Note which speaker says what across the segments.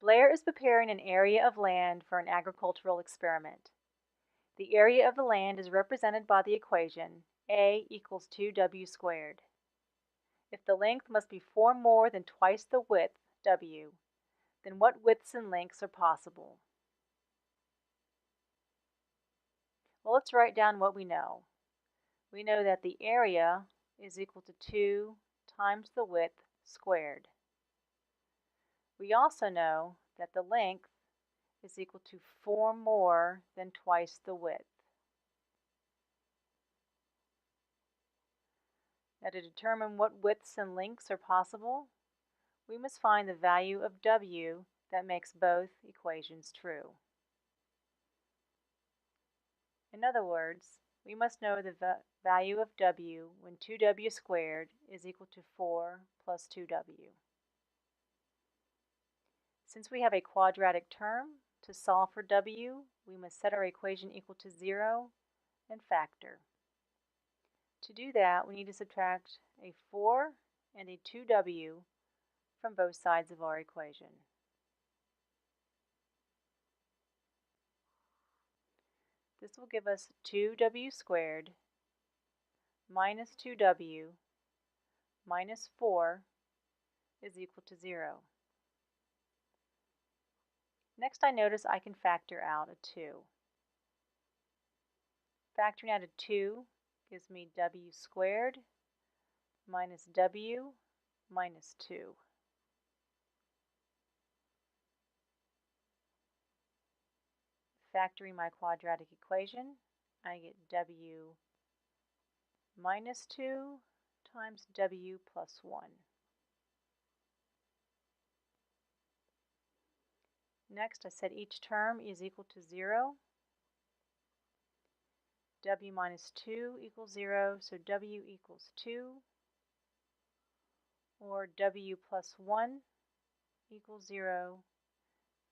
Speaker 1: Blair is preparing an area of land for an agricultural experiment. The area of the land is represented by the equation A equals 2w squared. If the length must be 4 more than twice the width, w, then what widths and lengths are possible? Well, let's write down what we know. We know that the area is equal to 2 times the width squared. We also know that the length is equal to 4 more than twice the width. Now, to determine what widths and lengths are possible, we must find the value of w that makes both equations true. In other words, we must know the value of w when 2w squared is equal to 4 plus 2w. Since we have a quadratic term, to solve for w, we must set our equation equal to 0 and factor. To do that, we need to subtract a 4 and a 2w from both sides of our equation. This will give us 2w squared minus 2w minus 4 is equal to 0. Next, I notice I can factor out a 2. Factoring out a 2 gives me w squared minus w minus 2. Factoring my quadratic equation, I get w minus 2 times w plus 1. Next, I said each term is equal to 0. W minus 2 equals 0, so w equals 2, or w plus 1 equals 0,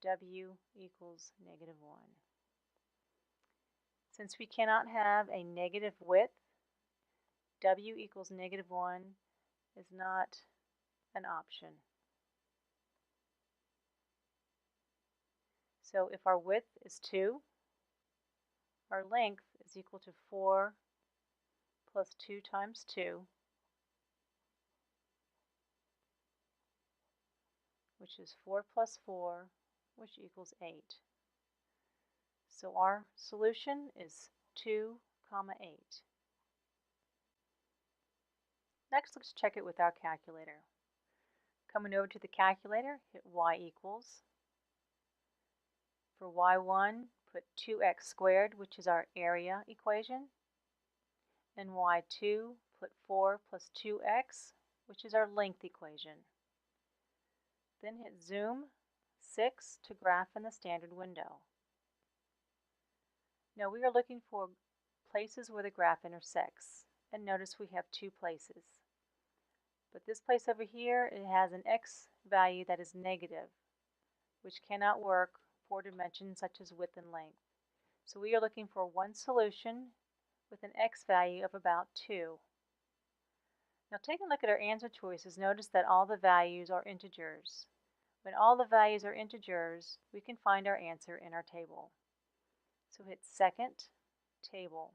Speaker 1: w equals negative 1. Since we cannot have a negative width, w equals negative 1 is not an option. So if our width is 2, our length is equal to 4 plus 2 times 2, which is 4 plus 4, which equals 8. So our solution is 2, 8. Next, let's check it with our calculator. Coming over to the calculator, hit y equals. For y1, put 2x squared, which is our area equation. And y2, put 4 plus 2x, which is our length equation. Then hit zoom 6 to graph in the standard window. Now we are looking for places where the graph intersects, and notice we have 2 places. But this place over here, it has an x value that is negative, which cannot work for dimensions such as width and length. So we are looking for one solution with an x value of about 2. Now taking a look at our answer choices, notice that all the values are integers. When all the values are integers, we can find our answer in our table. So hit second, table.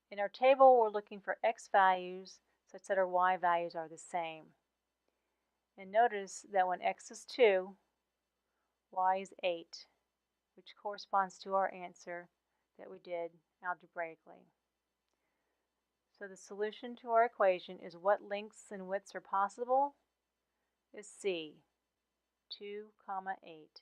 Speaker 1: In our table, we're looking for x values such that our y values are the same. And notice that when x is 2, y is 8, which corresponds to our answer that we did algebraically. So the solution to our equation is what lengths and widths are possible is C, 2, 8.